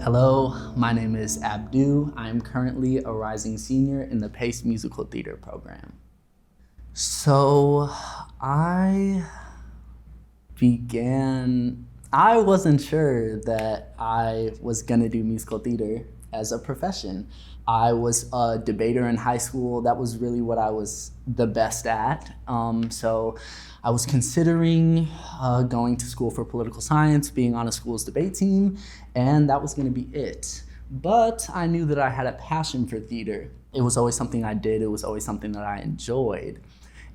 Hello, my name is Abdu. I am currently a rising senior in the PACE musical theater program. So I wasn't sure that I was gonna do musical theater as a profession. I was a debater in high school. That was really what I was the best at. So I was considering going to school for political science, being on a school's debate team, and that was gonna be it. But I knew that I had a passion for theater. It was always something I did. It was always something that I enjoyed.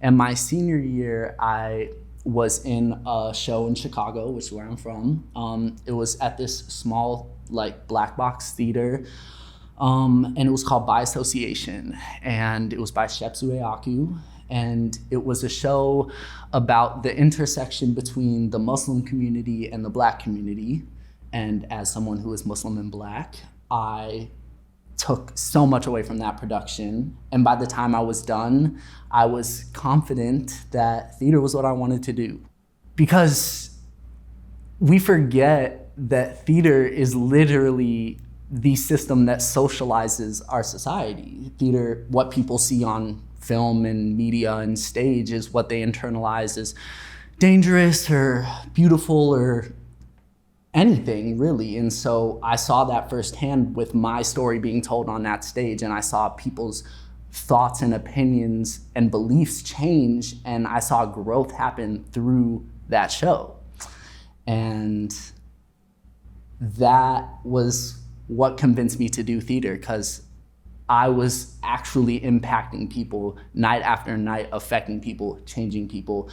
And my senior year, I was in a show in Chicago, which is where I'm from. It was at this small, black box theater, and it was called By Association, and it was by Shepsue Aku, and it was a show about the intersection between the Muslim community and the Black community. And as someone who is Muslim and Black, I took so much away from that production. And by the time I was done, I was confident that theater was what I wanted to do. Because we forget that theater is literally the system that socializes our society. Theater, what people see on film and media and stage, is what they internalize as dangerous or beautiful or anything, really. And so I saw that firsthand with my story being told on that stage, and I saw people's thoughts and opinions and beliefs change, and I saw growth happen through that show. And that was what convinced me to do theater, because I was actually impacting people night after night, affecting people, changing people,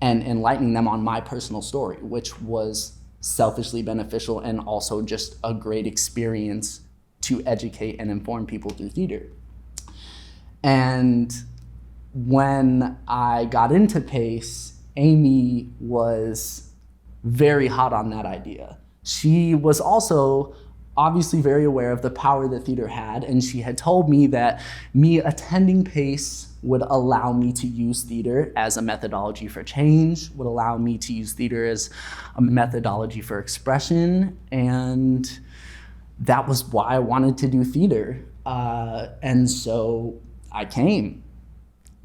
and enlightening them on my personal story, which was selfishly beneficial and also just a great experience to educate and inform people through theater. And when I got into PACE, Amy was very hot on that idea. She was also obviously very aware of the power that theater had, and she had told me that me attending PACE would allow me to use theater as a methodology for change, would allow me to use theater as a methodology for expression, and that was why I wanted to do theater. And so I came.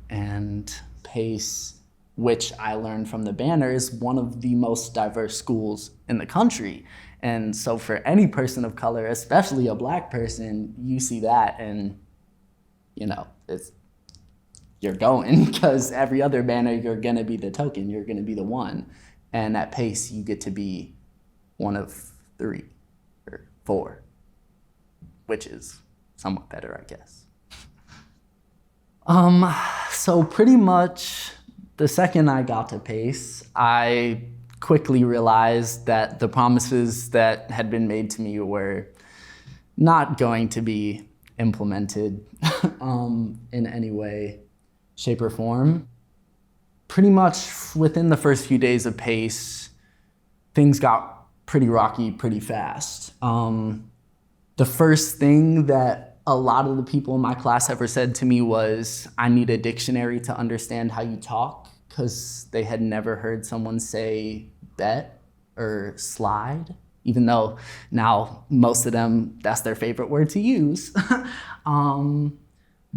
And PACE, which I learned from the banner, is one of the most diverse schools in the country. And so for any person of color, especially a Black person, you see that and, you're going, because every other banner, you're gonna be the token, you're gonna be the one. And at PACE, you get to be one of 3 or 4, which is somewhat better, I guess. So pretty much the second I got to PACE, I quickly realized that the promises that had been made to me were not going to be implemented in any way, shape, or form. Pretty much within the first few days of PACE, things got pretty rocky pretty fast. The first thing that a lot of the people in my class ever said to me was, I need a dictionary to understand how you talk, because they had never heard someone say bet or slide, even though now most of them, that's their favorite word to use.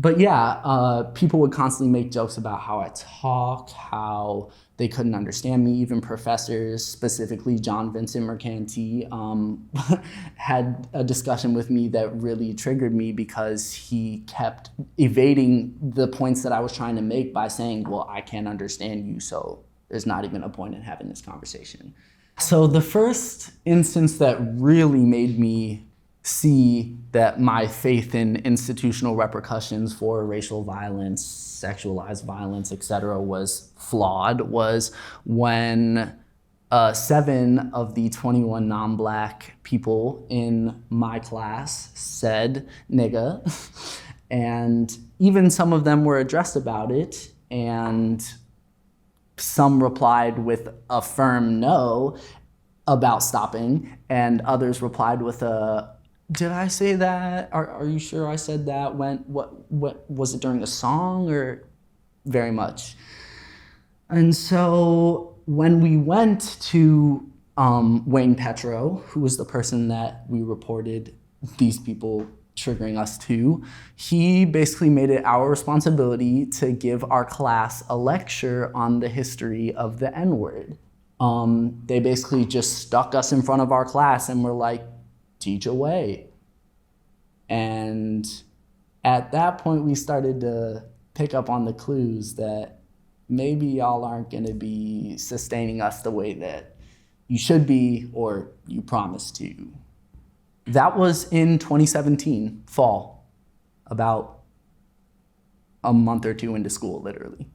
But yeah, people would constantly make jokes about how I talk, how they couldn't understand me. Even professors, specifically John Vincent Mercanti, had a discussion with me that really triggered me, because he kept evading the points that I was trying to make by saying, well, I can't understand you, so there's not even a point in having this conversation. So the first instance that really made me see that my faith in institutional repercussions for racial violence, sexualized violence, etc., was flawed was when 7 of the 21 non-Black people in my class said nigga, and even some of them were addressed about it, and some replied with a firm no about stopping, and others replied with a, did I say that? Are you sure I said that? What was it during a song, or very much? And so when we went to Wayne Petro, who was the person that we reported these people triggering us to, he basically made it our responsibility to give our class a lecture on the history of the N-word. They basically just stuck us in front of our class and were like, teach away. And at that point, we started to pick up on the clues that maybe y'all aren't gonna be sustaining us the way that you should be or you promised to. That was in 2017, fall, about a month or two into school, literally.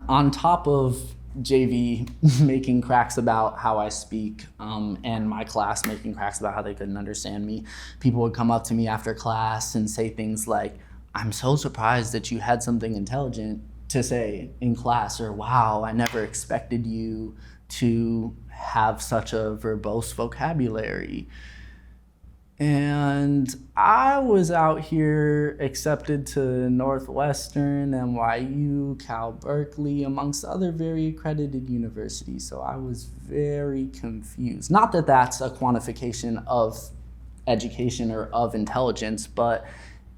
On top of JV making cracks about how I speak, and my class making cracks about how they couldn't understand me, people would come up to me after class and say things like, I'm so surprised that you had something intelligent to say in class, or wow, I never expected you to have such a verbose vocabulary. And I was out here accepted to Northwestern, NYU, Cal Berkeley, amongst other very accredited universities. So I was very confused. Not that that's a quantification of education or of intelligence, but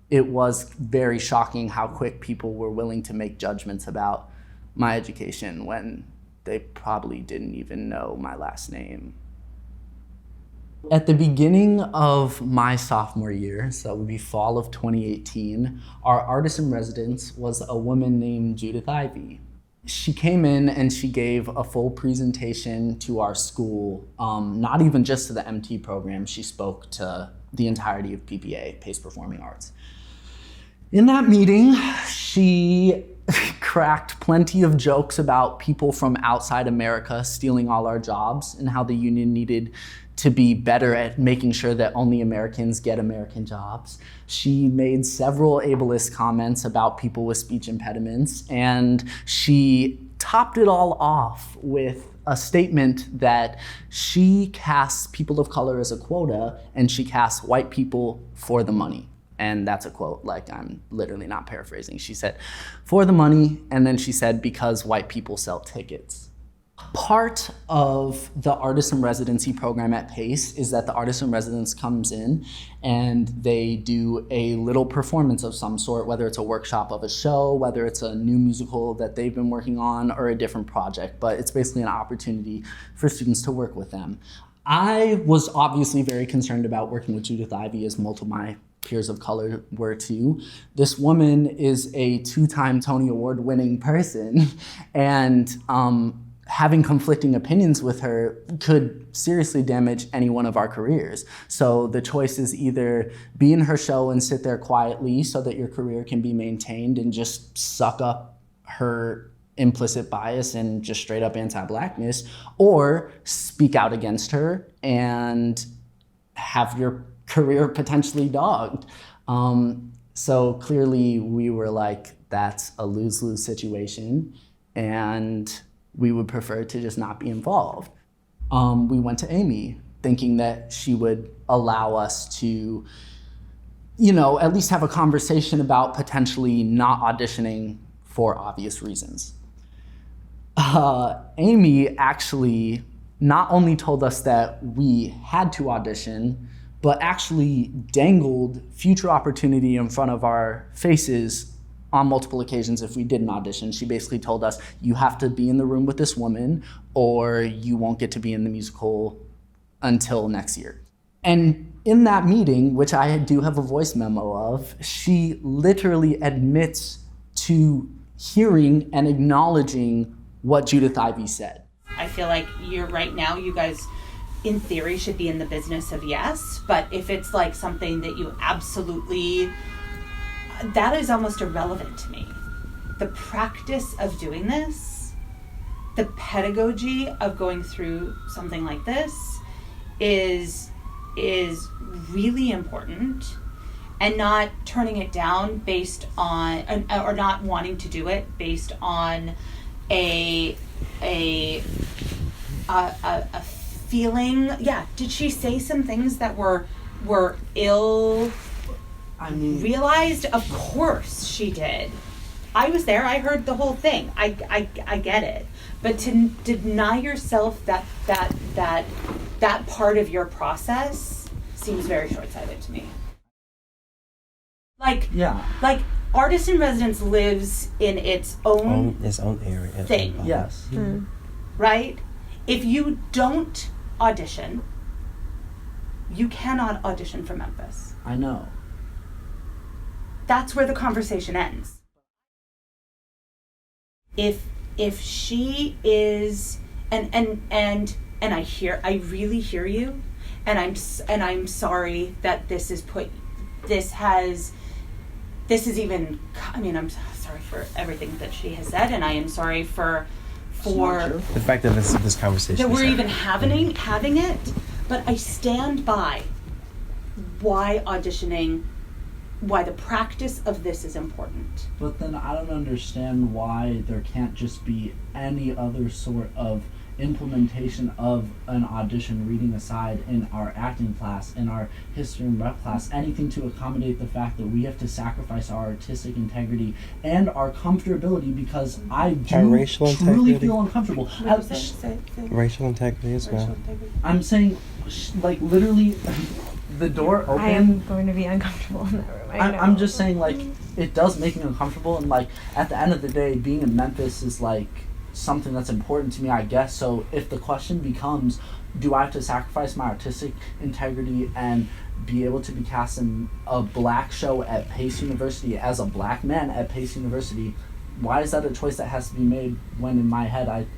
it was very shocking how quick people were willing to make judgments about my education when they probably didn't even know my last name. At the beginning of my sophomore year, so it would be fall of 2018, our artist in residence was a woman named Judith Ivey. She came in and she gave a full presentation to our school, not even just to the MT program. She spoke to the entirety of PPA, Pace Performing Arts. In that meeting, she cracked plenty of jokes about people from outside America stealing all our jobs and how the union needed to be better at making sure that only Americans get American jobs. She made several ableist comments about people with speech impediments, and she topped it all off with a statement that she casts people of color as a quota and she casts white people for the money. And that's a quote, like I'm literally not paraphrasing. She said, for the money, and then she said, because white people sell tickets. Part of the artist in residency program at Pace is that the artist in residence comes in and they do a little performance of some sort, whether it's a workshop of a show, whether it's a new musical that they've been working on, or a different project. But it's basically an opportunity for students to work with them. I was obviously very concerned about working with Judith Ivey, as multiple of my peers of color were too. This woman is a 2-time Tony Award winning person, and having conflicting opinions with her could seriously damage any one of our careers. So the choice is either be in her show and sit there quietly so that your career can be maintained and just suck up her implicit bias and just straight up anti-Blackness, or speak out against her and have your career potentially dogged. So clearly we were like, that's a lose-lose situation, and we would prefer to just not be involved. We went to Amy thinking that she would allow us to, at least have a conversation about potentially not auditioning for obvious reasons. Amy actually not only told us that we had to audition, but actually dangled future opportunity in front of our faces on multiple occasions if we didn't audition. She basically told us, you have to be in the room with this woman or you won't get to be in the musical until next year. And in that meeting, which I do have a voice memo of, she literally admits to hearing and acknowledging what Judith Ivey said. I feel like right now, you guys in theory should be in the business of yes, but if it's like something that you absolutely, that is almost irrelevant to me. The practice of doing this, the pedagogy of going through something like this is really important, and not turning it down based on, or not wanting to do it based on a feeling. Yeah, did she say some things that were ill realized? Of course she did. I was there, I heard the whole thing. I get it. But to deny yourself that that part of your process seems very short-sighted to me. Like Artist in Residence lives in its own area thing. Yes. Mm-hmm. Right? If you don't audition, you cannot audition for Memphis. I know. That's where the conversation ends. If she is and I really hear you, and I'm sorry that this is even, I mean, I'm sorry for everything that she has said, and I am sorry for the fact that this conversation that we're even having it, but I stand by why the practice of this is important. But then I don't understand why there can't just be any other sort of implementation of an audition reading aside in our acting class, in our history and rep class, anything to accommodate the fact that we have to sacrifice our artistic integrity and our comfortability, because I do truly feel uncomfortable. Racial integrity as well. I'm saying, like, literally, the door open. I am going to be uncomfortable in that room. I'm just saying, like, it does make me uncomfortable, and, like, at the end of the day, being in Memphis is, like, something that's important to me, I guess. So if the question becomes, do I have to sacrifice my artistic integrity and be able to be cast in a black show at Pace University as a black man at Pace University, why is that a choice that has to be made when in my head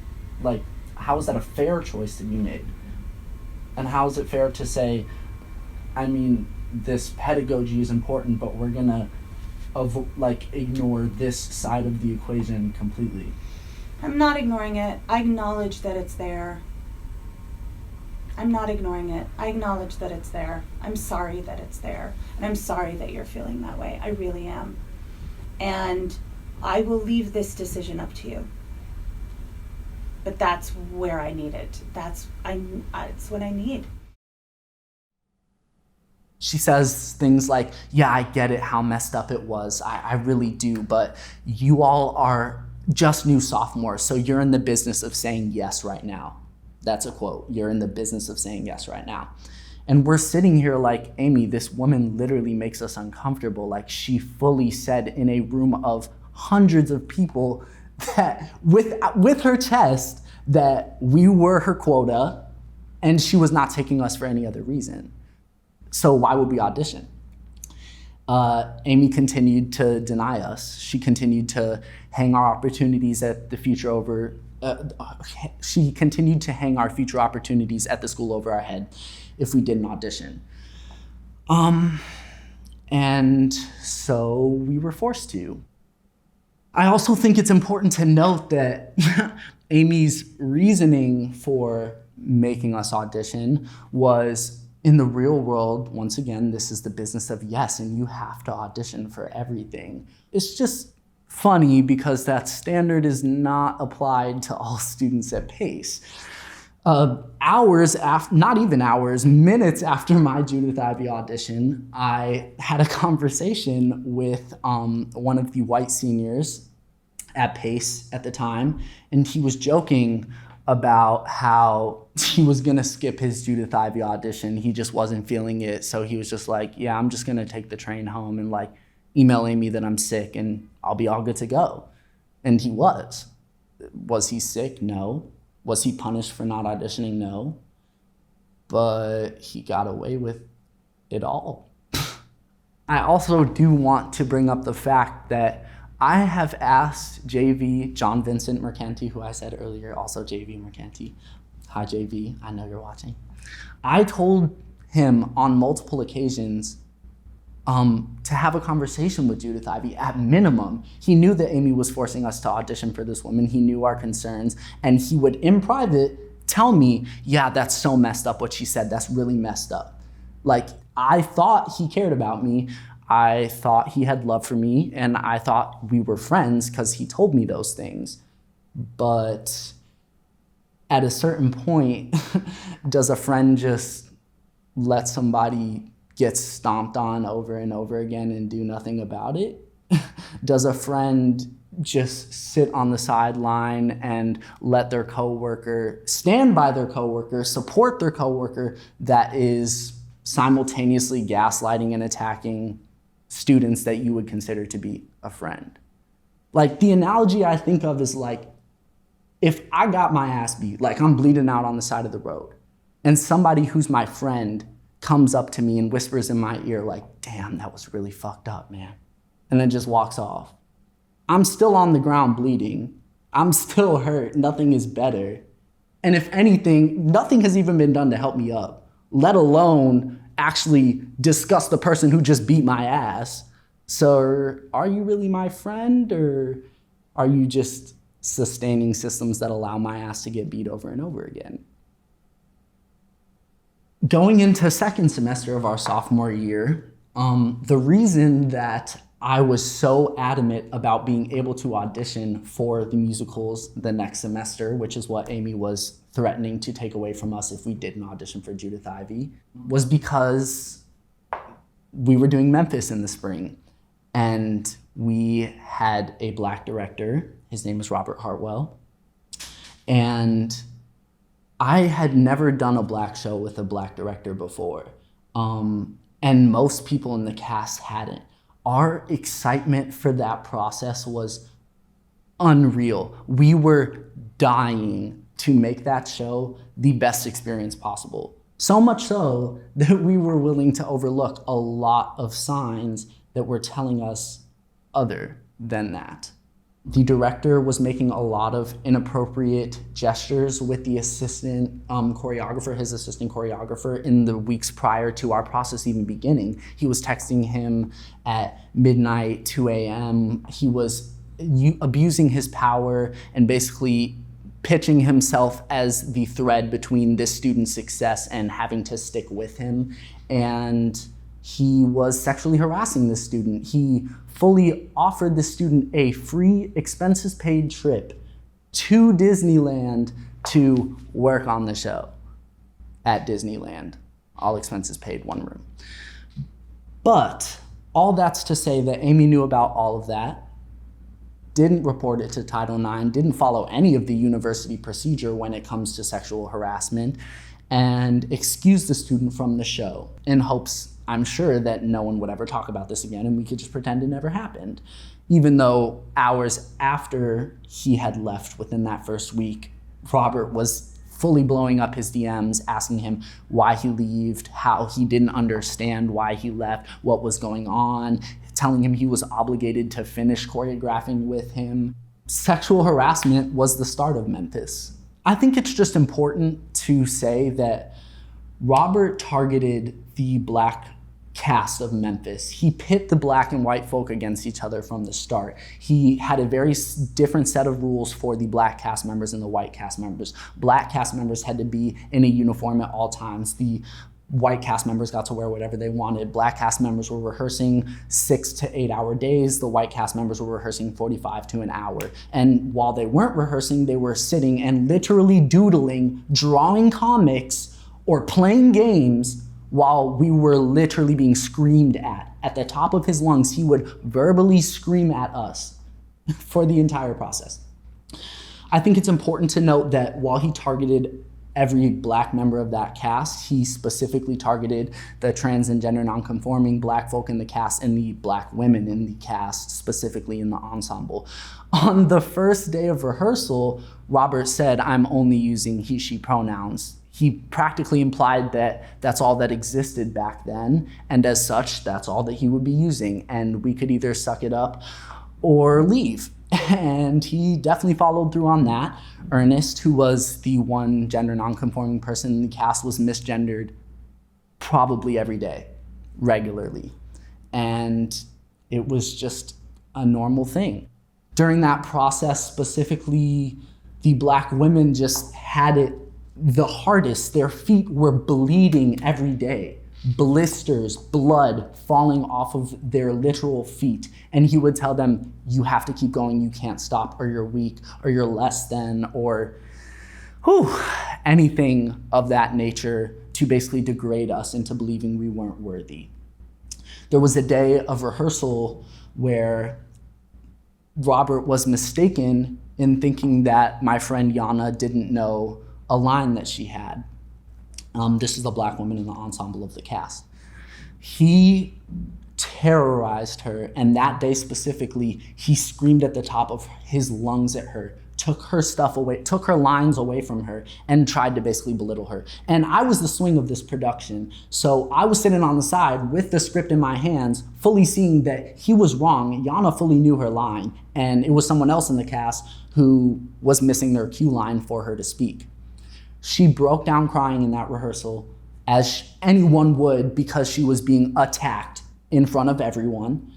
how is that a fair choice to be made? And how is it fair to say, I mean, this pedagogy is important, but we're gonna ignore this side of the equation completely? I'm not ignoring it. I acknowledge that it's there. I'm not ignoring it. I acknowledge that it's there. I'm sorry that it's there. And I'm sorry that you're feeling that way. I really am. And I will leave this decision up to you. But that's where I need it. It's what I need. She says things like, yeah, I get it, how messed up it was. I really do. But you all are just new sophomores, so you're in the business of saying yes right now. That's a quote. You're in the business of saying yes right now. And we're sitting here like, Amy, this woman literally makes us uncomfortable. Like, she fully said in a room of hundreds of people that with her chest that we were her quota and she was not taking us for any other reason. So why would we audition? Amy continued to deny us. She continued to hang our opportunities at the future over. She continued to hang our future opportunities at the school over our head if we didn't audition. And so we were forced to. I also think it's important to note that Amy's reasoning for making us audition was, in the real world, once again, this is the business of yes, and you have to audition for everything. It's just funny because that standard is not applied to all students at Pace. Minutes after my Judith Ivey audition, I had a conversation with one of the white seniors at Pace at the time, and he was joking about how he was gonna skip his Judith Ivey audition. He just wasn't feeling it, so he was just like, yeah, I'm just gonna take the train home and like email Amy that I'm sick and I'll be all good to go. And he was. Was he sick? No. Was he punished for not auditioning? No. But he got away with it all. I also do want to bring up the fact that I have asked JV, John Vincent Mercanti, who I said earlier, also JV Mercanti. Hi, JV, I know you're watching. I told him on multiple occasions to have a conversation with Judith Ivey at minimum. He knew that Amy was forcing us to audition for this woman. He knew our concerns, and he would, in private, tell me, yeah, that's so messed up what she said. That's really messed up. Like, I thought he cared about me. I thought he had love for me, and I thought we were friends because he told me those things. But at a certain point, does a friend just let somebody get stomped on over and over again and do nothing about it? Does a friend just sit on the sideline and let their coworker, stand by their coworker, support their coworker that is simultaneously gaslighting and attacking students that you would consider to be a friend. Like, the analogy I think of is like, if I got my ass beat, like I'm bleeding out on the side of the road, and somebody who's my friend comes up to me and whispers in my ear like, damn, that was really fucked up, man, and then just walks off. I'm still on the ground bleeding. I'm still hurt. Nothing is better. And if anything, nothing has even been done to help me up, let alone actually discuss the person who just beat my ass. So are you really my friend, or are you just sustaining systems that allow my ass to get beat over and over again? Going into second semester of our sophomore year, the reason that I was so adamant about being able to audition for the musicals the next semester, which is what Amy was threatening to take away from us if we didn't audition for Judith Ivy, was because we were doing Memphis in the spring. And we had a Black director. His name is Robert Hartwell. And I had never done a Black show with a Black director before. And most people in the cast hadn't. Our excitement for that process was unreal. We were dying to make that show the best experience possible. So much so that we were willing to overlook a lot of signs that were telling us other than that. The director was making a lot of inappropriate gestures with the assistant choreographer, his assistant choreographer, in the weeks prior to our process even beginning. He was texting him at midnight, 2 a.m. He was abusing his power and basically pitching himself as the thread between this student's success and having to stick with him. And he was sexually harassing this student. He fully offered the student a free, expenses-paid trip to Disneyland to work on the show at Disneyland. All expenses paid, one room. But all that's to say that Amy knew about all of that, didn't report it to Title IX, didn't follow any of the university procedure when it comes to sexual harassment, and excused the student from the show in hopes, I'm sure, that no one would ever talk about this again and we could just pretend it never happened. Even though hours after he had left within that first week, Robert was fully blowing up his DMs, asking him why he left, how he didn't understand why he left, what was going on, telling him he was obligated to finish choreographing with him. Sexual harassment was the start of Memphis. I think it's just important to say that Robert targeted the Black cast of Memphis. He pit the Black and white folk against each other from the start. He had a very different set of rules for the Black cast members and the white cast members. Black cast members had to be in a uniform at all times. The white cast members got to wear whatever they wanted. Black cast members were rehearsing 6 to 8 hour days. The white cast members were rehearsing 45 to an hour. And while they weren't rehearsing, they were sitting and literally doodling, drawing comics, or playing games while we were literally being screamed at. At the top of his lungs, he would verbally scream at us for the entire process. I think it's important to note that while he targeted every Black member of that cast, he specifically targeted the trans and gender nonconforming Black folk in the cast and the Black women in the cast, specifically in the ensemble. On the first day of rehearsal, Robert said, "I'm only using he, she pronouns." He practically implied that that's all that existed back then, and as such, that's all that he would be using, and we could either suck it up or leave. And he definitely followed through on that. Ernest, who was the one gender nonconforming person in the cast, was misgendered probably every day, regularly. And it was just a normal thing. During that process, specifically, the Black women just had it the hardest. Their feet were bleeding every day. Blisters, blood falling off of their literal feet. And he would tell them, you have to keep going, you can't stop, or you're weak, or you're less than, or anything of that nature to basically degrade us into believing we weren't worthy. There was a day of rehearsal where Robert was mistaken in thinking that my friend Yana didn't know a line that she had. This is the black woman in the ensemble of the cast. He terrorized her, and that day specifically, he screamed at the top of his lungs at her, took her stuff away, took her lines away from her, and tried to basically belittle her. And I was the swing of this production, so I was sitting on the side with the script in my hands, fully seeing that he was wrong. Yana fully knew her line, and it was someone else in the cast who was missing their cue line for her to speak. She broke down crying in that rehearsal, as anyone would, because she was being attacked in front of everyone.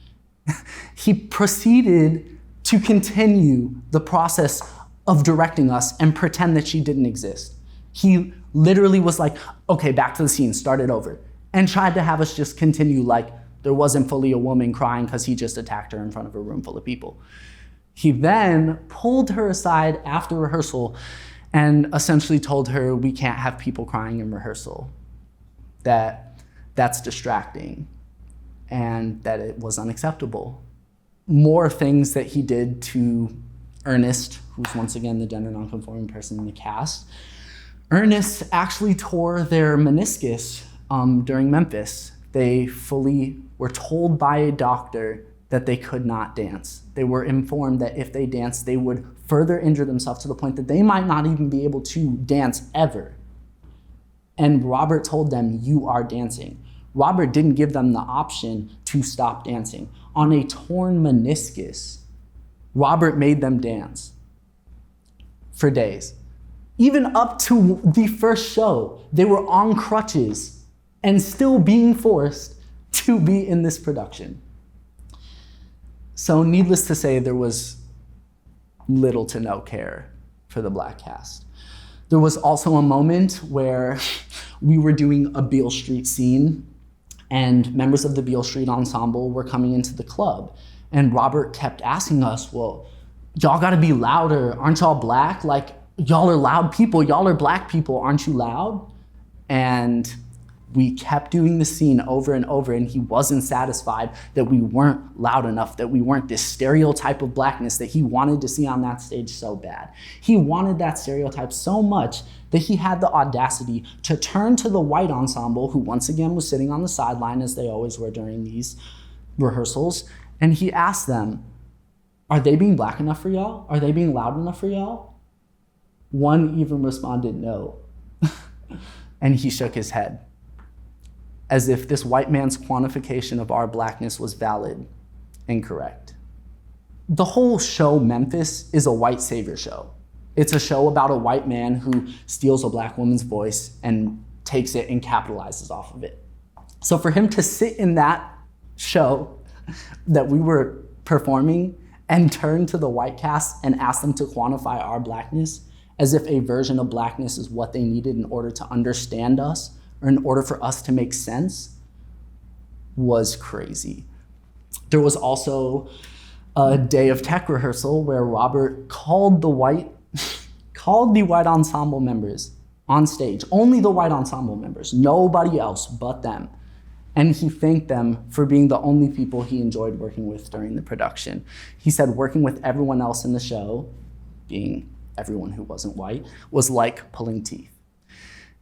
He proceeded to continue the process of directing us and pretend that she didn't exist. He literally was like, okay, back to the scene, start it over, and tried to have us just continue like there wasn't fully a woman crying because he just attacked her in front of a room full of people. He then pulled her aside after rehearsal and essentially told her, we can't have people crying in rehearsal, that's distracting, and that it was unacceptable. More things that he did to Ernest, who's once again the gender nonconforming person in the cast. Ernest actually tore their meniscus during Memphis. They fully were told by a doctor that they could not dance. They were informed that if they danced, they would further injure themselves to the point that they might not even be able to dance ever. And Robert told them, you are dancing. Robert didn't give them the option to stop dancing. On a torn meniscus, Robert made them dance for days. Even up to the first show, they were on crutches and still being forced to be in this production. So needless to say, there was little to no care for the black cast. There was also a moment where we were doing a Beale Street scene, and members of the Beale Street Ensemble were coming into the club. And Robert kept asking us, well, y'all gotta be louder. Aren't y'all black? Like, y'all are loud people. Y'all are black people. Aren't you loud? And we kept doing the scene over and over, and he wasn't satisfied that we weren't loud enough, that we weren't this stereotype of blackness that he wanted to see on that stage so bad. He wanted that stereotype so much that he had the audacity to turn to the white ensemble, who once again was sitting on the sideline, as they always were during these rehearsals, and he asked them, are they being black enough for y'all? Are they being loud enough for y'all? One even responded no. And he shook his head, as if this white man's quantification of our blackness was valid and correct. The whole show, Memphis, is a white savior show. It's a show about a white man who steals a black woman's voice and takes it and capitalizes off of it. So for him to sit in that show that we were performing and turn to the white cast and ask them to quantify our blackness as if a version of blackness is what they needed in order to understand us, or in order for us to make sense, was crazy. There was also a day of tech rehearsal where Robert called the white ensemble members on stage, only the white ensemble members, nobody else but them. And he thanked them for being the only people he enjoyed working with during the production. He said working with everyone else in the show, being everyone who wasn't white, was like pulling teeth.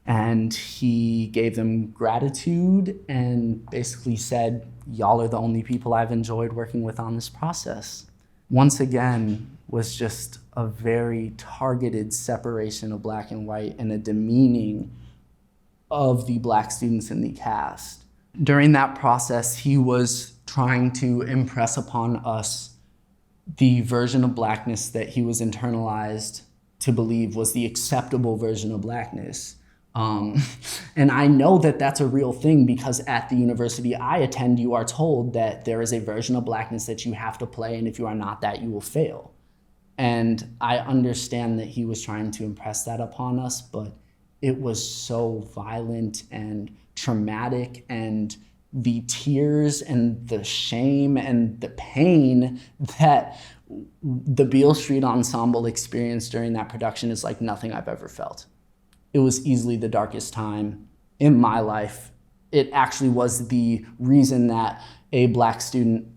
And he gave them gratitude and basically said, y'all are the only people I've enjoyed working with on this process. Once again, was just a very targeted separation of black and white and a demeaning of the black students in the cast. During that process, he was trying to impress upon us the version of blackness that he was internalized to believe was the acceptable version of blackness. And I know that that's a real thing because at the university I attend, you are told that there is a version of blackness that you have to play, and if you are not that, you will fail. And I understand that he was trying to impress that upon us, but it was so violent and traumatic, and the tears and the shame and the pain that the Beale Street Ensemble experienced during that production is like nothing I've ever felt. It was easily the darkest time in my life. It actually was the reason that a black student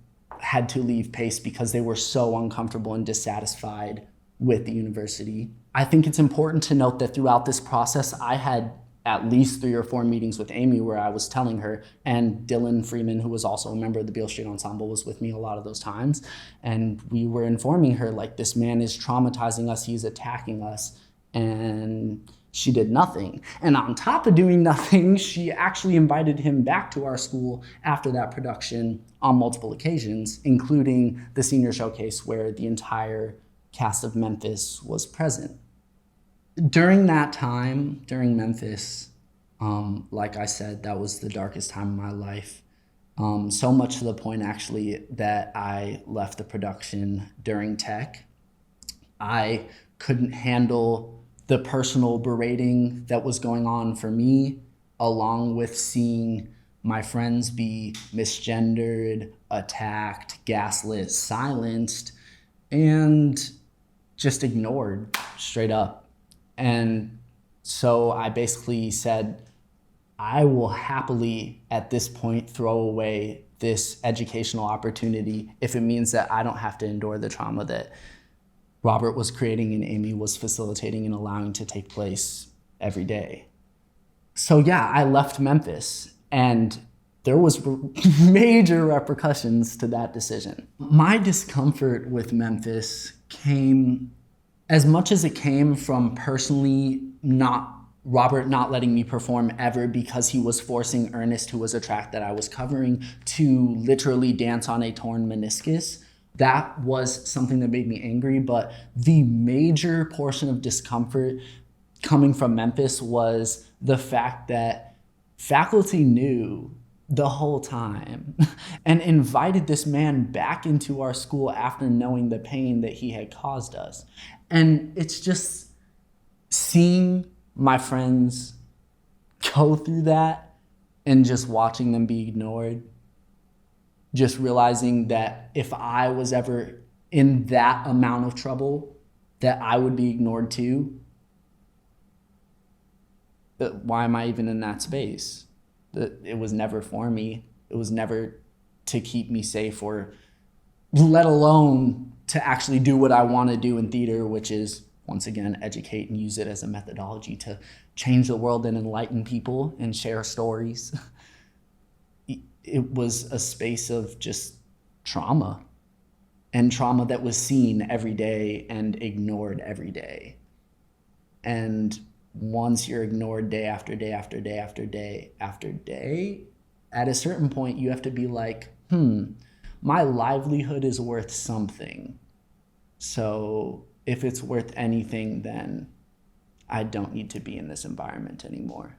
had to leave Pace because they were so uncomfortable and dissatisfied with the university. I think it's important to note that throughout this process, I had at least 3 or 4 meetings with Amy where I was telling her, and Dylan Freeman, who was also a member of the Beale Street Ensemble, was with me a lot of those times. And we were informing her, like, this man is traumatizing us, he's attacking us. And she did nothing. And on top of doing nothing, she actually invited him back to our school after that production on multiple occasions, including the senior showcase where the entire cast of Memphis was present. During that time, during Memphis, like I said, that was the darkest time of my life. So much to the point, actually, that I left the production during tech. I couldn't handle the personal berating that was going on for me, along with seeing my friends be misgendered, attacked, gaslit, silenced, and just ignored straight up. And so I basically said, I will happily, at this point, throw away this educational opportunity if it means that I don't have to endure the trauma that Robert was creating and Amy was facilitating and allowing to take place every day. So yeah, I left Memphis, and there was major repercussions to that decision. My discomfort with Memphis came, as much as it came from personally Robert not letting me perform ever because he was forcing Ernest, who was a track that I was covering, to literally dance on a torn meniscus. That was something that made me angry, but the major portion of discomfort coming from Memphis was the fact that faculty knew the whole time and invited this man back into our school after knowing the pain that he had caused us. And it's just seeing my friends go through that and just watching them be ignored, just realizing that if I was ever in that amount of trouble, that I would be ignored too. Why am I even in that space? It was never for me. It was never to keep me safe, or let alone to actually do what I want to do in theater, which is, once again, educate and use it as a methodology to change the world and enlighten people and share stories. It was a space of just trauma, and trauma that was seen every day and ignored every day. And once you're ignored day after day after day after day after day, at a certain point you have to be like, my livelihood is worth something. So if it's worth anything, then I don't need to be in this environment anymore.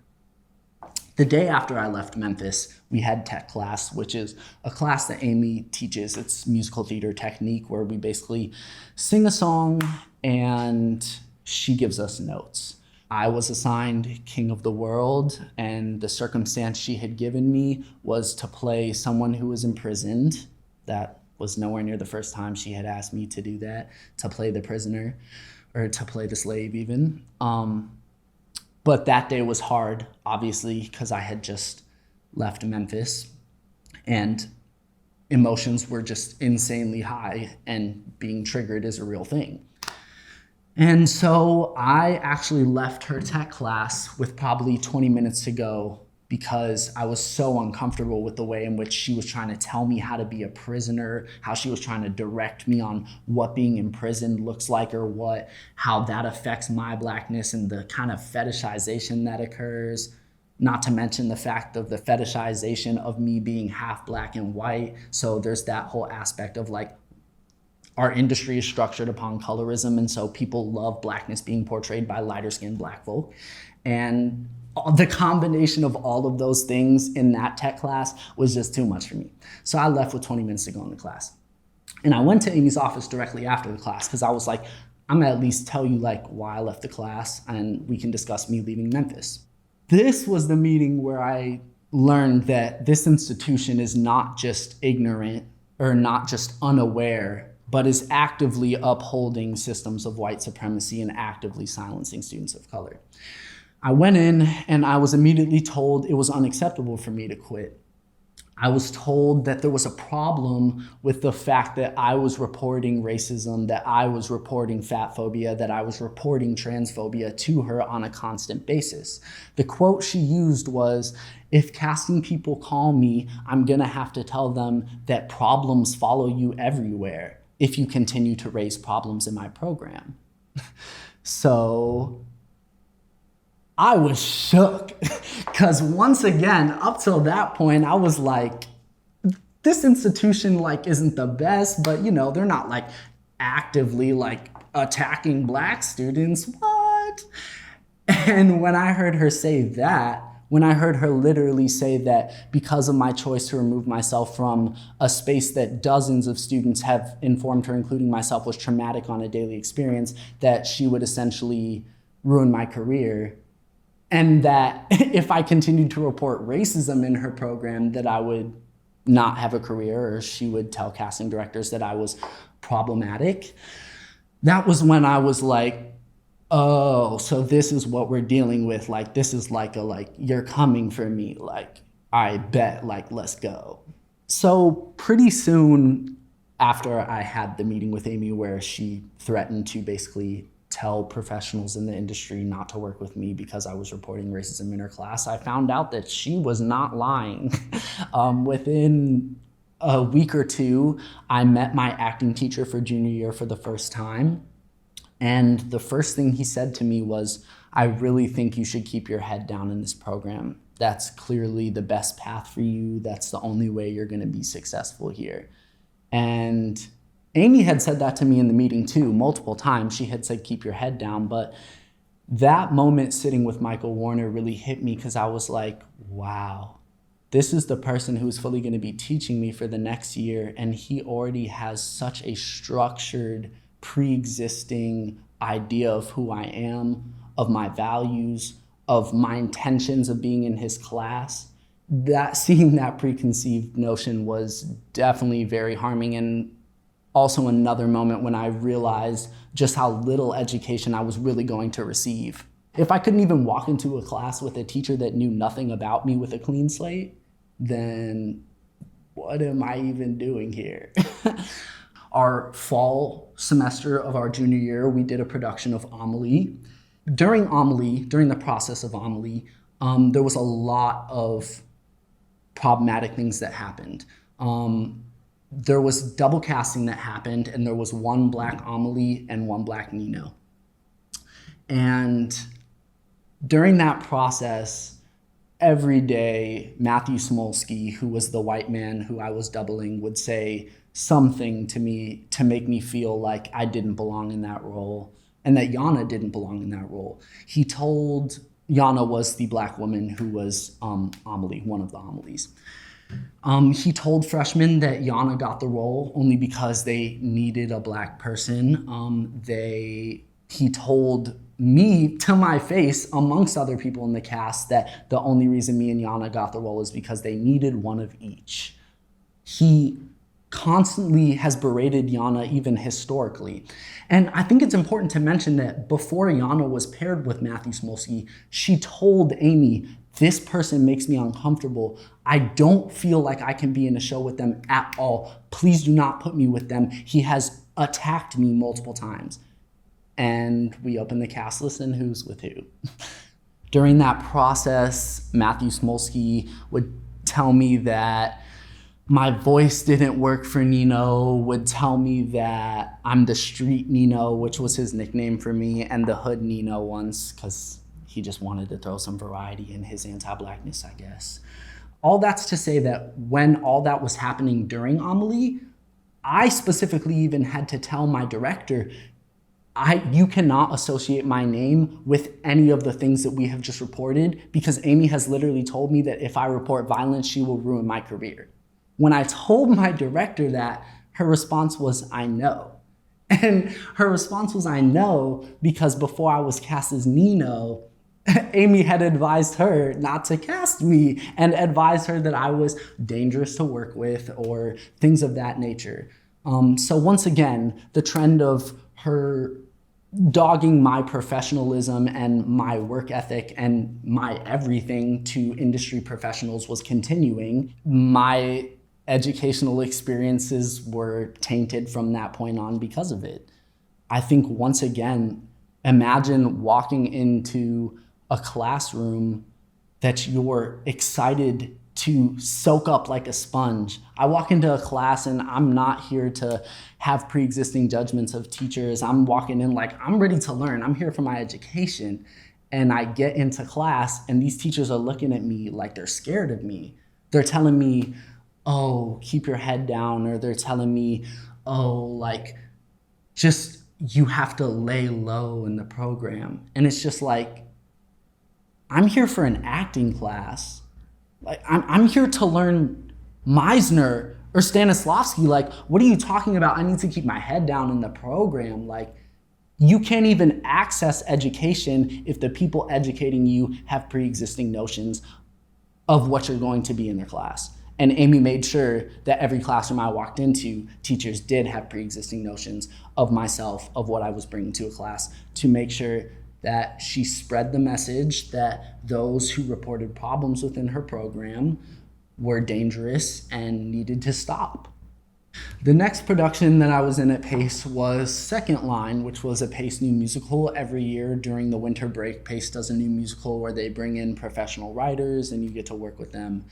The day after I left Memphis, we had tech class, which is a class that Amy teaches. It's musical theater technique, where we basically sing a song and she gives us notes. I was assigned King of the World, and the circumstance she had given me was to play someone who was imprisoned. That was nowhere near the first time she had asked me to do that, to play the prisoner, or to play the slave even. But that day was hard, obviously, because I had just left Memphis, and emotions were just insanely high, and being triggered is a real thing. And so I actually left her tech class with probably 20 minutes to go because I was so uncomfortable with the way in which she was trying to tell me how to be a prisoner, how she was trying to direct me on what being imprisoned looks like, or how that affects my Blackness, and the kind of fetishization that occurs, not to mention the fact of the fetishization of me being half Black and white. So there's that whole aspect of like, our industry is structured upon colorism, and so people love Blackness being portrayed by lighter skinned Black folk. And the combination of all of those things in that tech class was just too much for me. So I left with 20 minutes to go in the class. And I went to Amy's office directly after the class because I was like, I'm gonna at least tell you like why I left the class, and we can discuss me leaving Memphis. This was the meeting where I learned that this institution is not just ignorant or not just unaware, but is actively upholding systems of white supremacy and actively silencing students of color. I went in and I was immediately told it was unacceptable for me to quit. I was told that there was a problem with the fact that I was reporting racism, that I was reporting fat phobia, that I was reporting transphobia to her on a constant basis. The quote she used was, "If casting people call me, I'm gonna have to tell them that problems follow you everywhere if you continue to raise problems in my program." So I was shook because once again, up till that point, I was like, this institution like isn't the best, but they're not like actively like attacking Black students. What? And when I heard her say that, when I heard her literally say that because of my choice to remove myself from a space that dozens of students have informed her, including myself, was traumatic on a daily experience, that she would essentially ruin my career. And that if I continued to report racism in her program, that I would not have a career, or she would tell casting directors that I was problematic. That was when I was like, oh, so this is what we're dealing with. Like, this is like you're coming for me. Like, I bet, like, let's go. So pretty soon after I had the meeting with Amy where she threatened to basically tell professionals in the industry not to work with me because I was reporting racism in her class, I found out that she was not lying. Within a week or two, I met my acting teacher for junior year for the first time. And the first thing he said to me was, "I really think you should keep your head down in this program. That's clearly the best path for you. That's the only way you're gonna be successful here." And Amy had said that to me in the meeting too, multiple times. She had said, "Keep your head down." But that moment sitting with Michael Warner really hit me because I was like, wow, this is the person who's fully gonna be teaching me for the next year. And he already has such a structured, pre-existing idea of who I am, of my values, of my intentions of being in his class. That seeing that preconceived notion was definitely very harming, and also another moment when I realized just how little education I was really going to receive. If I couldn't even walk into a class with a teacher that knew nothing about me with a clean slate, then what am I even doing here? Our fall semester of our junior year, we did a production of Amelie. During the process of Amelie, there was a lot of problematic things that happened. There was double casting that happened, and there was one Black Amelie and one Black Nino. And during that process, every day, Matthew Smolsky, who was the white man who I was doubling, would say something to me to make me feel like I didn't belong in that role and that Yana didn't belong in that role. He told, Yana was the Black woman who was Amelie, one of the Amelies. He told freshmen that Yana got the role only because they needed a Black person. He told me to my face, amongst other people in the cast, that the only reason me and Yana got the role is because they needed one of each. He constantly has berated Yana, even historically. And I think it's important to mention that before Yana was paired with Matthew Smolsky, she told Amy, "This person makes me uncomfortable. I don't feel like I can be in a show with them at all. Please do not put me with them. He has attacked me multiple times." And we opened the cast list, and who's with who. During that process, Matthew Smolsky would tell me that my voice didn't work for Nino, would tell me that I'm the street Nino, which was his nickname for me, and the hood Nino once, because he just wanted to throw some variety in his anti-Blackness, I guess. All that's to say that when all that was happening during Amelie, I specifically even had to tell my director, you cannot associate my name with any of the things that we have just reported, because Amy has literally told me that if I report violence, she will ruin my career. When I told my director that, her response was, "I know." And her response was, "I know," because before I was cast as Nino, Amy had advised her not to cast me and advised her that I was dangerous to work with or things of that nature. So once again, the trend of her dogging my professionalism and my work ethic and my everything to industry professionals was continuing. My educational experiences were tainted from that point on because of it. I think once again, imagine walking into a classroom that you're excited to soak up like a sponge. I walk into a class and I'm not here to have pre-existing judgments of teachers. I'm walking in like, I'm ready to learn. I'm here for my education. And I get into class and these teachers are looking at me like they're scared of me. They're telling me, oh, keep your head down. Or they're telling me, oh, like, just, you have to lay low in the program. And it's just like, I'm here for an acting class. Like, I'm here to learn Meisner or Stanislavski. Like, what are you talking about? I need to keep my head down in the program. Like, you can't even access education if the people educating you have pre-existing notions of what you're going to be in their class. And Amy made sure that every classroom I walked into, teachers did have pre-existing notions of myself, of what I was bringing to a class, to make sure that she spread the message that those who reported problems within her program were dangerous and needed to stop. The next production that I was in at Pace was Second Line, which was a Pace new musical. Every year during the winter break, Pace does a new musical where they bring in professional writers and you get to work with them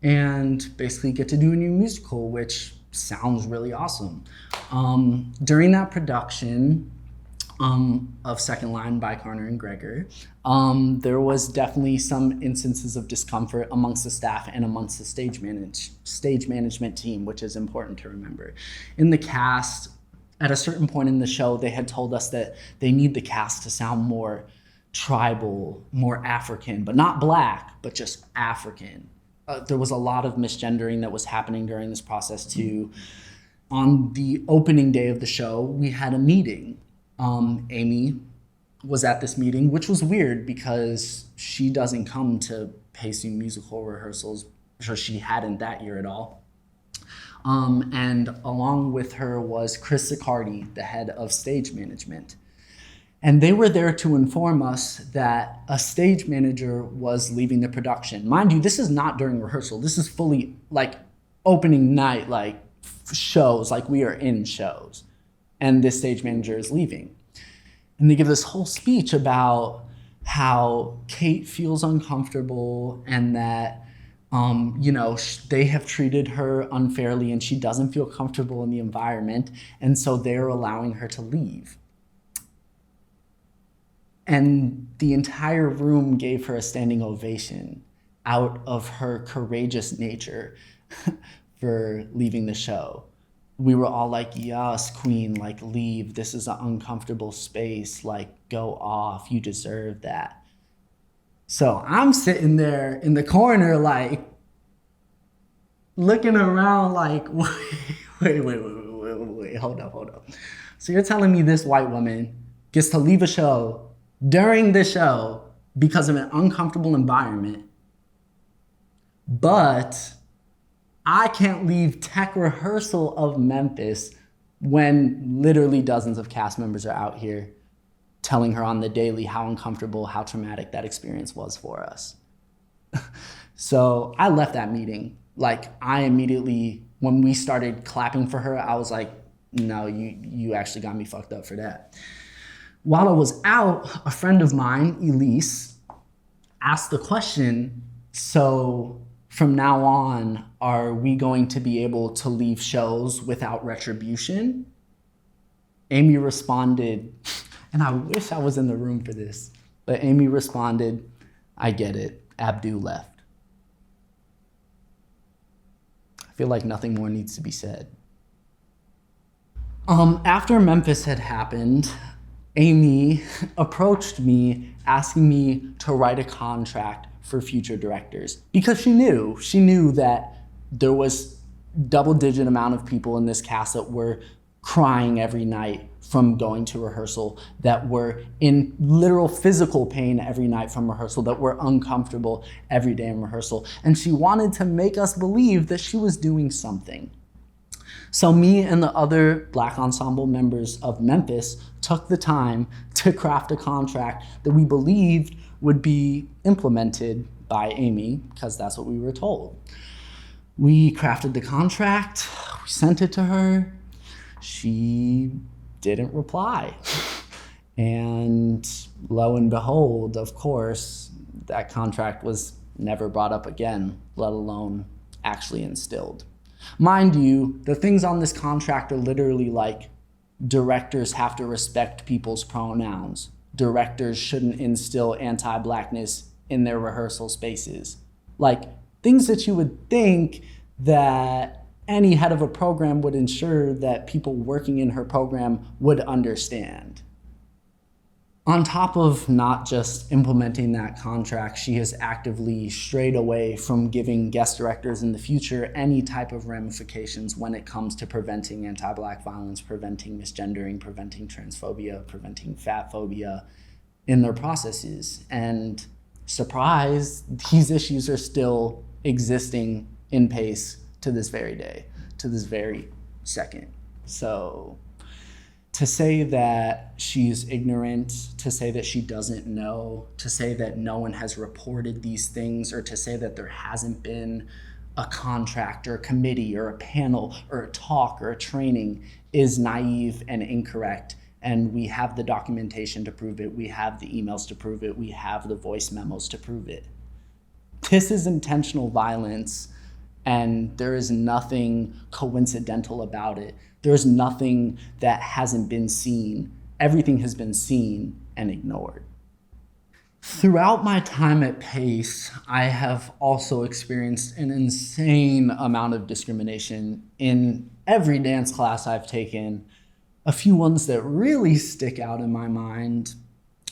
and basically get to do a new musical, which sounds really awesome. During that production, of Second Line by Carner and Gregor, there was definitely some instances of discomfort amongst the staff and amongst the stage management team, which is important to remember. In the cast, at a certain point in the show, they had told us that they need the cast to sound more tribal, more African, but not black, but just African. There was a lot of misgendering that was happening during this process too. On the opening day of the show, we had a meeting. Amy was at this meeting, which was weird because she doesn't come to Pacing musical rehearsals, so she hadn't that year at all. And along with her was Chris Sicardi, the head of stage management. And they were there to inform us that a stage manager was leaving the production. Mind you, this is not during rehearsal. This is fully like opening night, like shows, like we are in shows. And this stage manager is leaving. And they give this whole speech about how Kate feels uncomfortable and that, they have treated her unfairly and she doesn't feel comfortable in the environment. And so they're allowing her to leave. And the entire room gave her a standing ovation out of her courageous nature for leaving the show. We were all like, yes, queen, like leave. This is an uncomfortable space. Like go off, you deserve that. So I'm sitting there in the corner, like looking around like, wait, hold up. So you're telling me this white woman gets to leave a show during the show because of an uncomfortable environment, but I can't leave tech rehearsal of Memphis when literally dozens of cast members are out here telling her on the daily how uncomfortable, how traumatic that experience was for us. So I left that meeting. Like I immediately, when we started clapping for her, I was like, no, you actually got me fucked up for that. While I was out, a friend of mine, Elise, asked the question, so from now on, are we going to be able to leave shows without retribution? Amy responded, and I wish I was in the room for this, but Amy responded, I get it, Abdu left. I feel like nothing more needs to be said. After Memphis had happened, Amy approached me asking me to write a contract for future directors because she knew that there was double-digit amount of people in this cast that were crying every night from going to rehearsal, that were in literal physical pain every night from rehearsal, that were uncomfortable every day in rehearsal. And she wanted to make us believe that she was doing something. So me and the other Black ensemble members of Memphis took the time to craft a contract that we believed would be implemented by Amy, because that's what we were told. We crafted the contract, we sent it to her, she didn't reply. And lo and behold, of course, that contract was never brought up again, let alone actually instilled. Mind you, the things on this contract are literally like, directors have to respect people's pronouns. Directors shouldn't instill anti-Blackness in their rehearsal spaces. Like, things that you would think that any head of a program would ensure that people working in her program would understand. On top of not just implementing that contract, she has actively strayed away from giving guest directors in the future any type of ramifications when it comes to preventing anti-Black violence, preventing misgendering, preventing transphobia, preventing fat phobia in their processes. And surprise, these issues are still existing in PACE to this very day, to this very second. So to say that she's ignorant, to say that she doesn't know, to say that no one has reported these things, or to say that there hasn't been a contract or a committee or a panel or a talk or a training is naive and incorrect. And we have the documentation to prove it. We have the emails to prove it. We have the voice memos to prove it. This is intentional violence, and there is nothing coincidental about it. There's nothing that hasn't been seen. Everything has been seen and ignored. Throughout my time at PACE, I have also experienced an insane amount of discrimination in every dance class I've taken. A few ones that really stick out in my mind,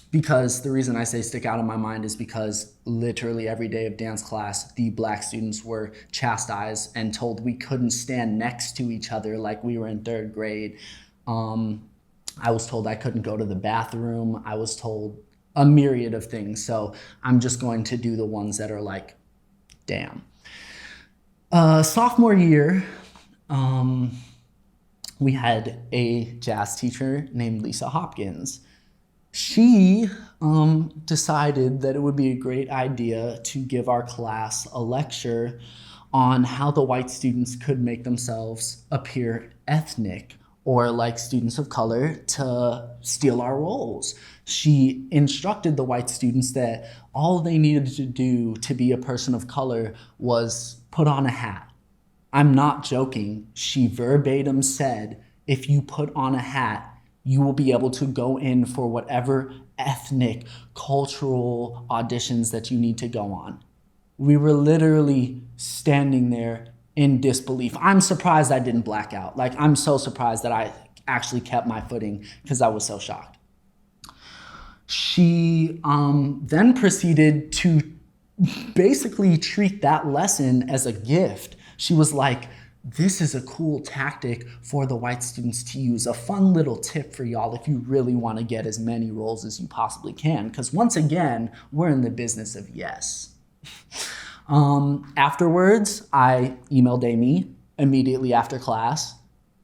because the reason I say stick out in my mind is because literally every day of dance class, the Black students were chastised and told we couldn't stand next to each other like we were in third grade. I was told I couldn't go to the bathroom. I was told a myriad of things. So I'm just going to do the ones that are like, damn. Sophomore year, we had a jazz teacher named Lisa Hopkins. She decided that it would be a great idea to give our class a lecture on how the white students could make themselves appear ethnic or like students of color to steal our roles. She instructed the white students that all they needed to do to be a person of color was put on a hat. I'm not joking. She verbatim said, if you put on a hat, you will be able to go in for whatever ethnic, cultural auditions that you need to go on. We were literally standing there in disbelief. I'm surprised I didn't black out. Like, I'm so surprised that I actually kept my footing because I was so shocked. She then proceeded to basically treat that lesson as a gift. She was like, this is a cool tactic for the white students to use, a fun little tip for y'all if you really want to get as many roles as you possibly can. Because once again, we're in the business of yes. Afterwards, I emailed Amy immediately after class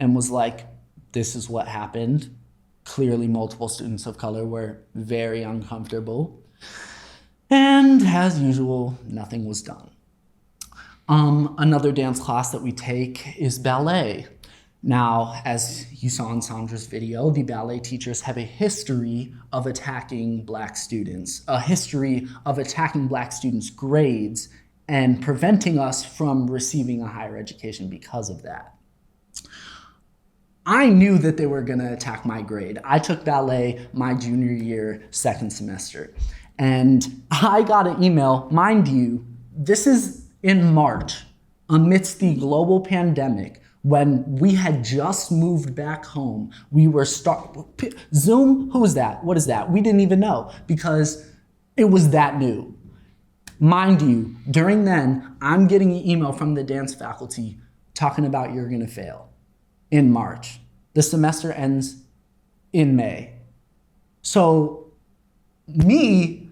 and was like, this is what happened. Clearly, multiple students of color were very uncomfortable. And as usual, nothing was done. Another dance class that we take is ballet. Now, as you saw in Sandra's video, the ballet teachers have a history of attacking Black students, a history of attacking Black students' grades and preventing us from receiving a higher education because of that. I knew that they were gonna attack my grade. I took ballet my junior year, second semester. And I got an email, mind you, this is in March, amidst the global pandemic, when we had just moved back home. We were Zoom, who is that? What is that? We didn't even know because it was that new. Mind you, during then, I'm getting an email from the dance faculty talking about you're gonna fail in March. The semester ends in May. So me,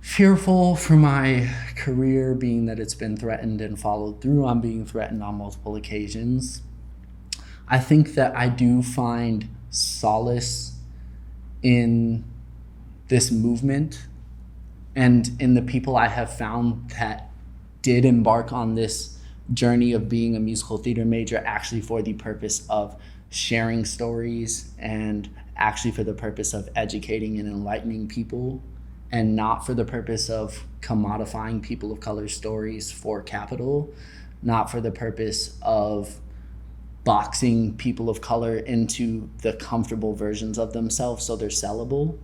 fearful for my career, being that it's been threatened and followed through on being threatened on multiple occasions. I think that I do find solace in this movement and in the people I have found that did embark on this journey of being a musical theater major actually for the purpose of sharing stories and actually for the purpose of educating and enlightening people, and not for the purpose of commodifying people of color stories for capital, not for the purpose of boxing people of color into the comfortable versions of themselves so they're sellable.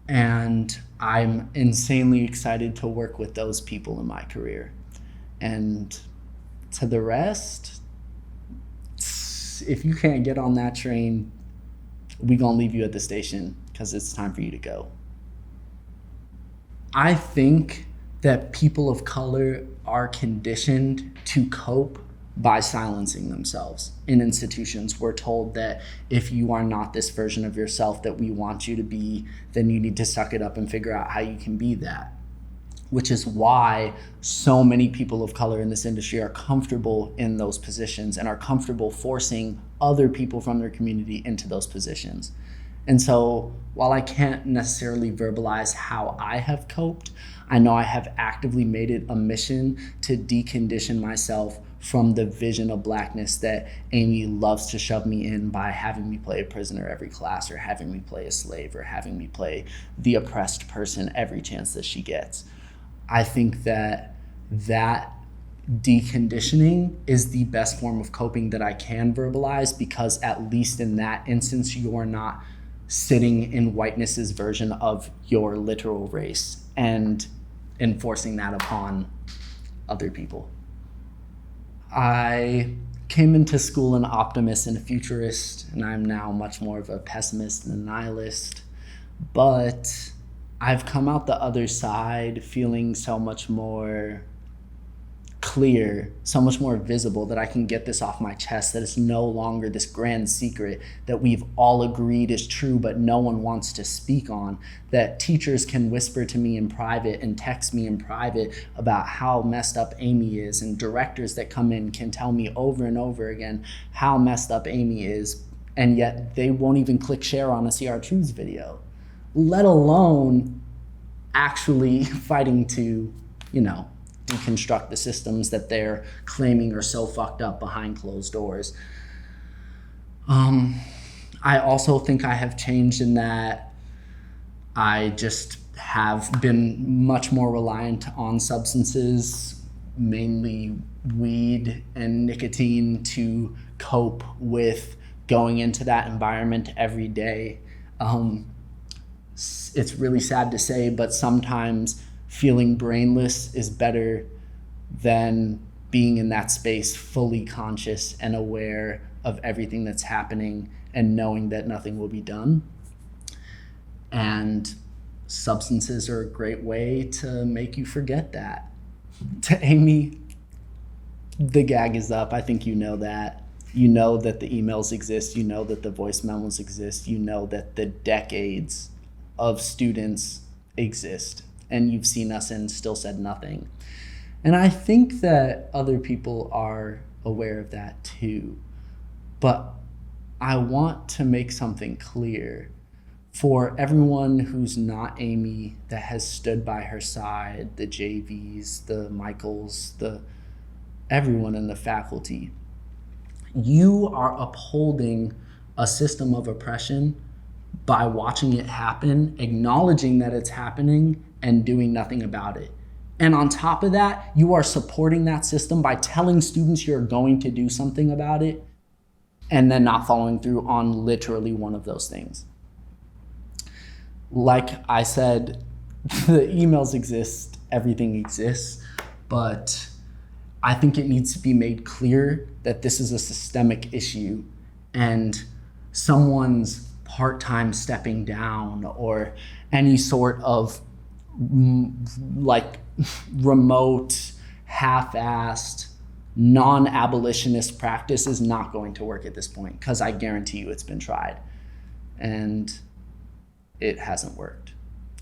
And I'm insanely excited to work with those people in my career. And to the rest, if you can't get on that train, we gonna leave you at the station because it's time for you to go. I think that people of color are conditioned to cope by silencing themselves. In institutions, we're told that if you are not this version of yourself that we want you to be, then you need to suck it up and figure out how you can be that. Which is why so many people of color in this industry are comfortable in those positions and are comfortable forcing other people from their community into those positions. And so while I can't necessarily verbalize how I have coped, I know I have actively made it a mission to decondition myself from the vision of blackness that Amy loves to shove me in by having me play a prisoner every class, or having me play a slave, or having me play the oppressed person every chance that she gets. I think that deconditioning is the best form of coping that I can verbalize, because at least in that instance, you're not sitting in whiteness's version of your literal race and enforcing that upon other people. I came into school an optimist and a futurist, and I'm now much more of a pessimist and a nihilist. But I've come out the other side feeling so much more clear, so much more visible, that I can get this off my chest, that it's no longer this grand secret that we've all agreed is true but no one wants to speak on, that teachers can whisper to me in private and text me in private about how messed up Amy is, and directors that come in can tell me over and over again how messed up Amy is, and yet they won't even click share on a CR Truths video, let alone actually fighting to, deconstruct the systems that they're claiming are so fucked up behind closed doors. I also think I have changed in that I just have been much more reliant on substances, mainly weed and nicotine, to cope with going into that environment every day. It's really sad to say, but sometimes feeling brainless is better than being in that space fully conscious and aware of everything that's happening and knowing that nothing will be done. And substances are a great way to make you forget that. To Amy, the gag is up. I think you know that. You know that the emails exist. You know that the voice memos exist. You know that the decades of students exist. And you've seen us and still said nothing. And I think that other people are aware of that too. But I want to make something clear for everyone who's not Amy, that has stood by her side, the JVs, the Michaels, everyone in the faculty. You are upholding a system of oppression by watching it happen, acknowledging that it's happening, and doing nothing about it. And on top of that, you are supporting that system by telling students you're going to do something about it, and then not following through on literally one of those things. Like I said, the emails exist, everything exists, but I think it needs to be made clear that this is a systemic issue, and someone's part-time stepping down or any sort of remote, half-assed, non-abolitionist practice is not going to work at this point, because I guarantee you it's been tried and it hasn't worked,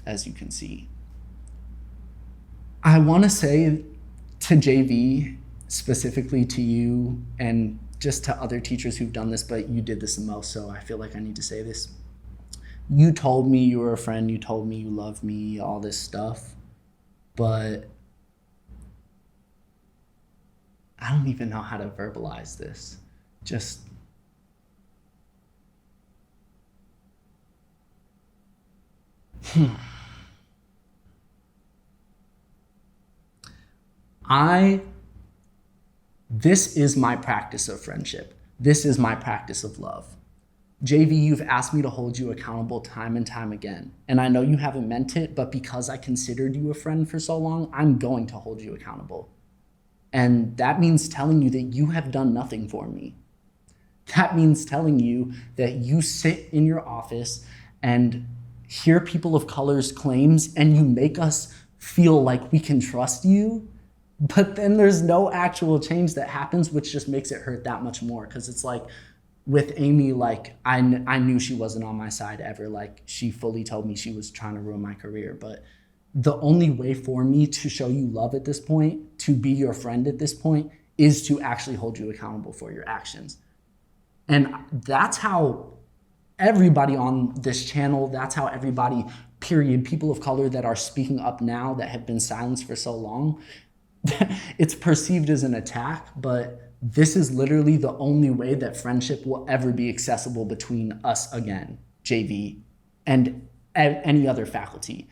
as you can see. I want to say to JV, specifically to you, and just to other teachers who've done this, but you did this the most, so I feel like I need to say this. You told me you were a friend, you told me you loved me, all this stuff, but I don't even know how to verbalize this. Just this is my practice of friendship. This is my practice of love. JV, you've asked me to hold you accountable time and time again. And I know you haven't meant it, but because I considered you a friend for so long, I'm going to hold you accountable. And that means telling you that you have done nothing for me. That means telling you that you sit in your office and hear people of color's claims and you make us feel like we can trust you, but then there's no actual change that happens, which just makes it hurt that much more. Because it's like with Amy, like I knew she wasn't on my side ever. Like she fully told me she was trying to ruin my career, but the only way for me to show you love at this point, to be your friend at this point, is to actually hold you accountable for your actions. And that's how everybody on this channel, that's how everybody, period, people of color that are speaking up now that have been silenced for so long, it's perceived as an attack, but this is literally the only way that friendship will ever be accessible between us again, JV, and any other faculty.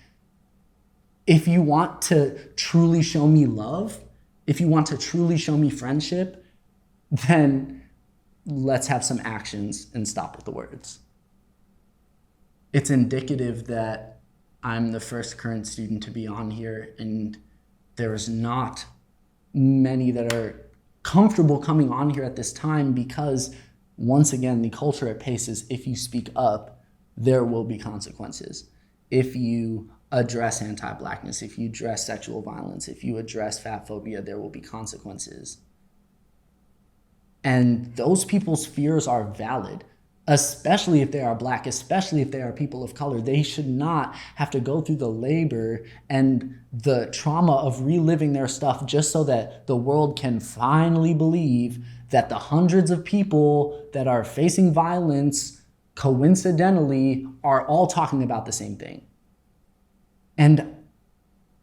If you want to truly show me love, if you want to truly show me friendship, then let's have some actions and stop with the words. It's indicative that I'm the first current student to be on here, and there's not many that are comfortable coming on here at this time because, once again, the culture at Pace is if you speak up, there will be consequences. If you address anti-Blackness, if you address sexual violence, if you address fat phobia, there will be consequences. And those people's fears are valid, especially if they are Black, especially if they are people of color. They should not have to go through the labor and the trauma of reliving their stuff just so that the world can finally believe that the hundreds of people that are facing violence coincidentally are all talking about the same thing. And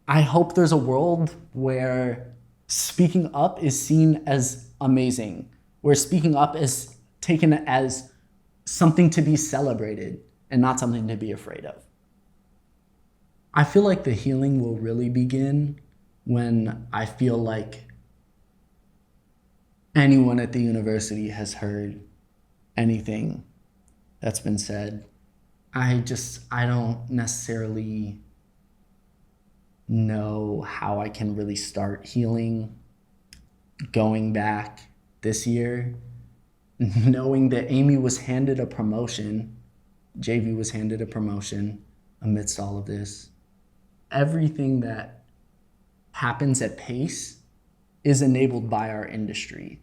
I hope there's a world where speaking up is seen as amazing, where speaking up is taken as something to be celebrated and not something to be afraid of. I feel like the healing will really begin when I feel like anyone at the university has heard anything that's been said. I don't necessarily know how I can really start healing going back this year, knowing that Amy was handed a promotion, JV was handed a promotion amidst all of this. Everything that happens at Pace is enabled by our industry.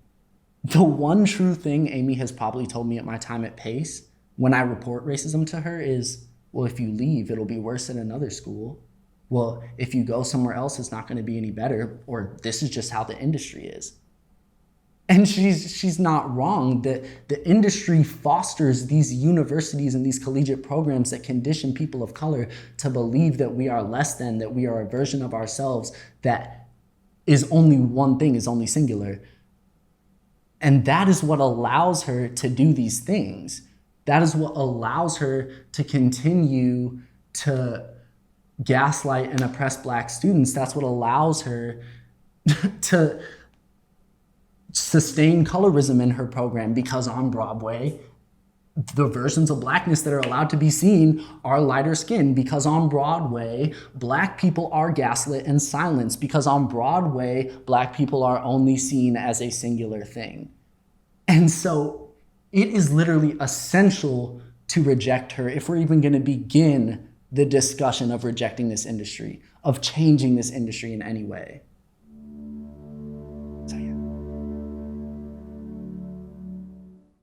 The one true thing Amy has probably told me at my time at Pace when I report racism to her is, well, if you leave, it'll be worse at another school. Well, if you go somewhere else, it's not going to be any better, or this is just how the industry is. And she's not wrong. The industry fosters these universities and these collegiate programs that condition people of color to believe that we are less than, that we are a version of ourselves that is only one thing, is only singular. And that is what allows her to do these things. That is what allows her to continue to gaslight and oppress Black students. That's what allows her to sustain colorism in her program, because on Broadway, the versions of Blackness that are allowed to be seen are lighter skin, because on Broadway, Black people are gaslit and silenced, because on Broadway, Black people are only seen as a singular thing. And so it is literally essential to reject her if we're even going to begin the discussion of rejecting this industry, of changing this industry in any way.